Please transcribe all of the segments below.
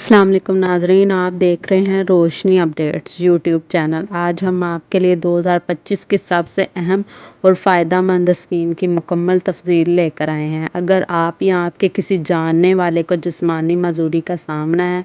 अस्सलाम वालेकुम नाजरीन, आप देख रहे हैं रोशनी अपडेट्स यूट्यूब चैनल। आज हम आपके लिए 2025 की सबसे अहम और फ़ायदेमंद स्कीम की मुकम्मल तफसील लेकर आए हैं। अगर आप या आपके किसी जानने वाले को जिस्मानी मजदूरी का सामना है,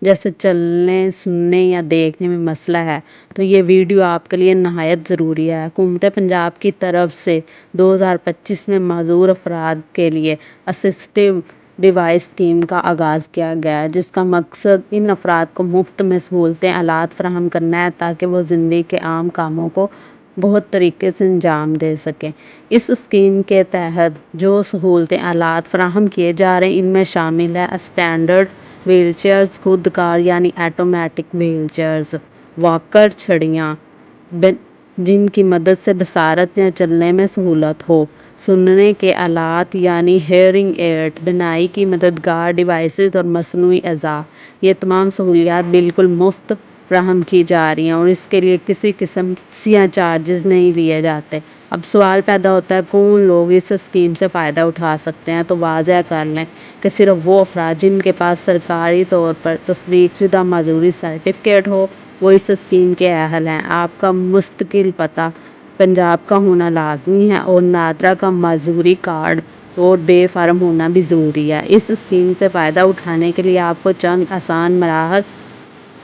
जैसे चलने, सुनने या देखने में मसला है, तो ये वीडियो आपके लिए नहायत ज़रूरी है। हुकूमत पंजाब की तरफ से 2025 में मजदूर अफराद के लिए असिस्टिव डिवाइस स्कीम का आगाज़ किया गया है, जिसका मकसद इन अफराद को मुफ्त में सहूलतें आलात फराहम करना है ताकि वो ज़िंदगी के आम कामों को बहुत तरीके से अंजाम दे सकें। इस स्कीम के तहत जो सहूलतें आलात फराहम किए जा रहे हैं, इनमें शामिल है स्टैंडर्ड व्हील चेयर्स, खुद कार यानी ऑटोमेटिक व्हील चेयर्स, वॉकर छड़ियाँ जिनकी मदद से बसारत या चलने में सहूलत हो, सुनने के आलात यानी हेयरिंग एड, बनाई की मददगार डिवाइसेस और मसनूई अज़ा। ये तमाम सहूलियात बिल्कुल मुफ्त फ्राहम की जा रही हैं और इसके लिए किसी किस्म से चार्जेस नहीं लिए जाते। अब सवाल पैदा होता है, कौन लोग इस स्कीम से फ़ायदा उठा सकते हैं? तो वाज़ह कर लें कि सिर्फ वो अफराद जिनके पास सरकारी तौर पर तस्दीकशुदा मजदूरी सर्टिफिकेट हो, वो इस स्कीम के अहल हैं। आपका मुस्तकिल पता पंजाब का होना लाजमी है और नादरा का मजदूरी कार्ड और बे फार्म होना भी ज़रूरी है। इस स्कीम से फ़ायदा उठाने के लिए आपको चंद आसान मराहल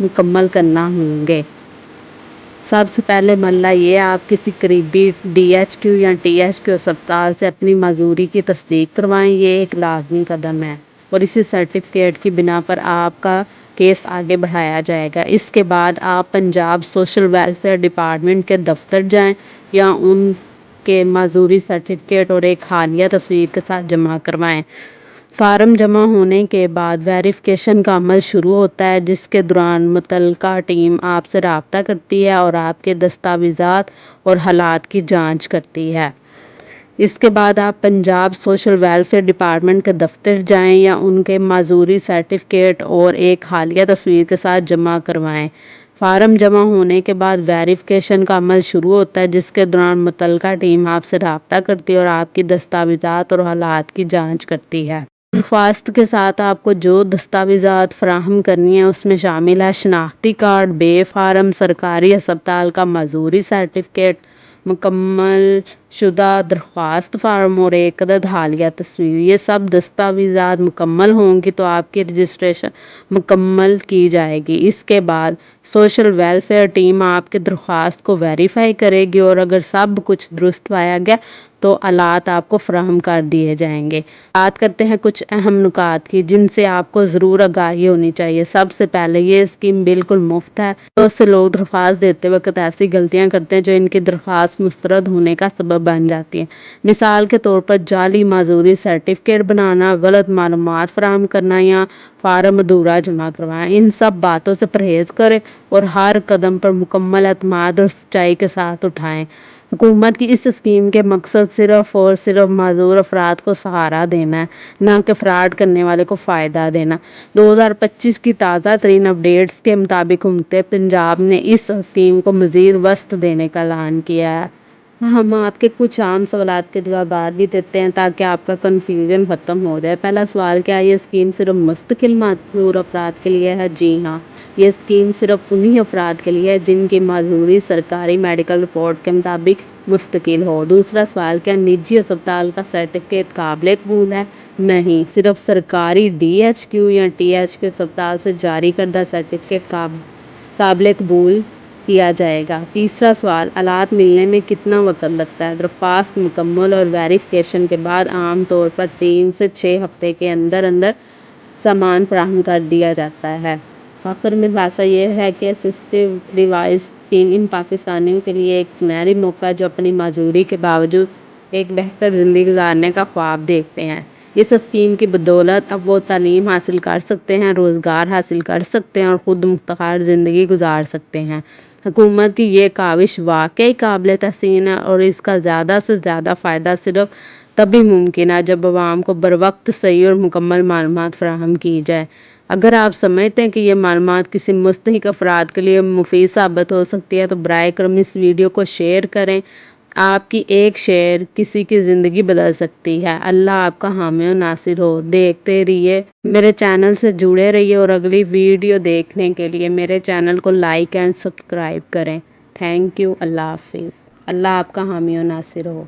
मुकम्मल करना होंगे। सबसे पहले मरला ये, आप किसी करीबी DHQ या THQ अस्पताल से अपनी मजदूरी की तस्दीक करवाएं। ये एक लाजमी कदम है और इसी सर्टिफिकेट की बिना पर आपका केस आगे बढ़ाया जाएगा। इसके बाद आप पंजाब सोशल वेलफेयर डिपार्टमेंट के दफ्तर जाएं या उनके मजदूरी सर्टिफिकेट और एक हालिया तस्वीर के साथ जमा करवाएं। फार्म जमा होने के बाद वेरिफिकेशन का अमल शुरू होता है, जिसके दौरान मुतल्लिका टीम आपसे रब्ता करती है और आपके दस्तावेज़ात और हालात की जांच करती है। इसके बाद आप पंजाब सोशल वेलफेयर डिपार्टमेंट के दफ्तर जाएं या उनके मजदूरी सर्टिफिकेट और एक हालिया तस्वीर के साथ जमा करवाएं। फार्म जमा होने के बाद वेरिफिकेशन का अमल शुरू होता है, जिसके दौरान मुतल्लिका टीम आपसे रब्ता करती है और आपकी दस्तावेज़ात और हालात की जांच करती है। दरख्वास्त के साथ आपको जो दस्तावेज़ात फराहम करनी है, उसमें शामिल है शनाख्ती कार्ड, बे फार्म, सरकारी अस्पताल का मजदूरी सर्टिफिकेट, मुकम्मल शुदा दरख्वास्त फार्म और एक अदद हालिया तस्वीर। ये सब दस्तावेज़ात मुकम्मल होंगी तो आपकी रजिस्ट्रेशन मुकम्मल की जाएगी। इसके बाद सोशल वेलफेयर टीम आपके दरख्वास्त को वेरीफाई करेगी और अगर सब कुछ दुरुस्त पाया गया तो आलात आपको फराहम कर दिए जाएंगे। बात करते हैं कुछ अहम नुकात की, जिनसे आपको ज़रूर आगाही होनी चाहिए। सबसे पहले, ये स्कीम बिल्कुल मुफ्त है। बहुत से लोग दरख्वास्त देते वक्त ऐसी गलतियां करते हैं जो इनकी दरख्वास्त मुस्तरद होने का सबब बन जाती है। मिसाल के तौर पर जाली मजदूरी सर्टिफिकेट बनाना, गलत मालूमात फराहम करना या फार्म अधूरा जमा करवाना। इन सब बातों से परहेज़ करें और हर कदम पर मुकम्मल एतमाद और सच्चाई के साथ उठाएं। हुकूमत की इस स्कीम के मकसद सिर्फ और सिर्फ मजदूर अफराद को सहारा देना है, ना कि फ्रॉड करने वाले को फ़ायदा देना। 2025 की ताज़ा तरीन अपडेट्स के मुताबिक हुकूमत पंजाब ने इस स्कीम को मज़ीद वसअत देने का ऐलान किया है। हम आपके कुछ आम सवालात के जवाब भी देते हैं ताकि आपका कन्फ्यूजन ख़त्म हो जाए। पहला सवाल, क्या ये स्कीम सिर्फ मुस्तकिल मजदूर अफराद के लिए है? जी हाँ, ये स्कीम सिर्फ उन्हीं अफराद के लिए है जिनकी मजदूरी सरकारी मेडिकल रिपोर्ट के मुताबिक मुस्तकिल हो। दूसरा सवाल, क्या निजी अस्पताल का सर्टिफिकेट काबिल कबूल है? नहीं, सिर्फ सरकारी DHQ या THQ अस्पताल से जारी करदा सर्टिफिकेट काबिल कबूल किया जाएगा। तीसरा सवाल, आलात मिलने में कितना वक्त लगता है? दरख्वास्त मुकम्मल और वेरिफिकेशन के बाद आम तौर पर 3 से 6 हफ्ते के अंदर अंदर सामान फराहम कर दिया जाता है। आखिर में खुलासा ये है कि असिस्टिव डिवाइस स्कीम इन पाकिस्तानियों के लिए एक सुनहरी मौका है जो अपनी मजदूरी के बावजूद एक बेहतर ज़िंदगी गुजारने का ख्वाब देखते हैं। इस स्कीम की बदौलत अब वो तालीम हासिल कर सकते हैं, रोज़गार हासिल कर सकते हैं और ख़ुद मुख्तार ज़िंदगी गुजार सकते हैं। हुकूमत की ये काविश वाकई काबिल तहसीन है और इसका ज़्यादा से ज़्यादा फ़ायदा सिर्फ तभी मुमकिन है जब अवाम को बर वक्त सही और मुकम्मल मालूमात फराहम की जाए। अगर आप समझते हैं कि ये मालूमात किसी मुस्तहिक अफराद के लिए मुफीद साबित हो सकती है तो बराए करम इस वीडियो को शेयर करें آپ کی ایک شیئر کسی کی زندگی بدل سکتی ہے۔ اللہ آپ کا حامی و ناصر ہو۔ دیکھتے رہیے، میرے چینل سے جڑے رہیے اور اگلی ویڈیو دیکھنے کے لیے میرے چینل کو لائک اینڈ سبسکرائب کریں۔ Thank you. اللہ حافظ۔ اللہ آپ کا حامی و ناصر ہو۔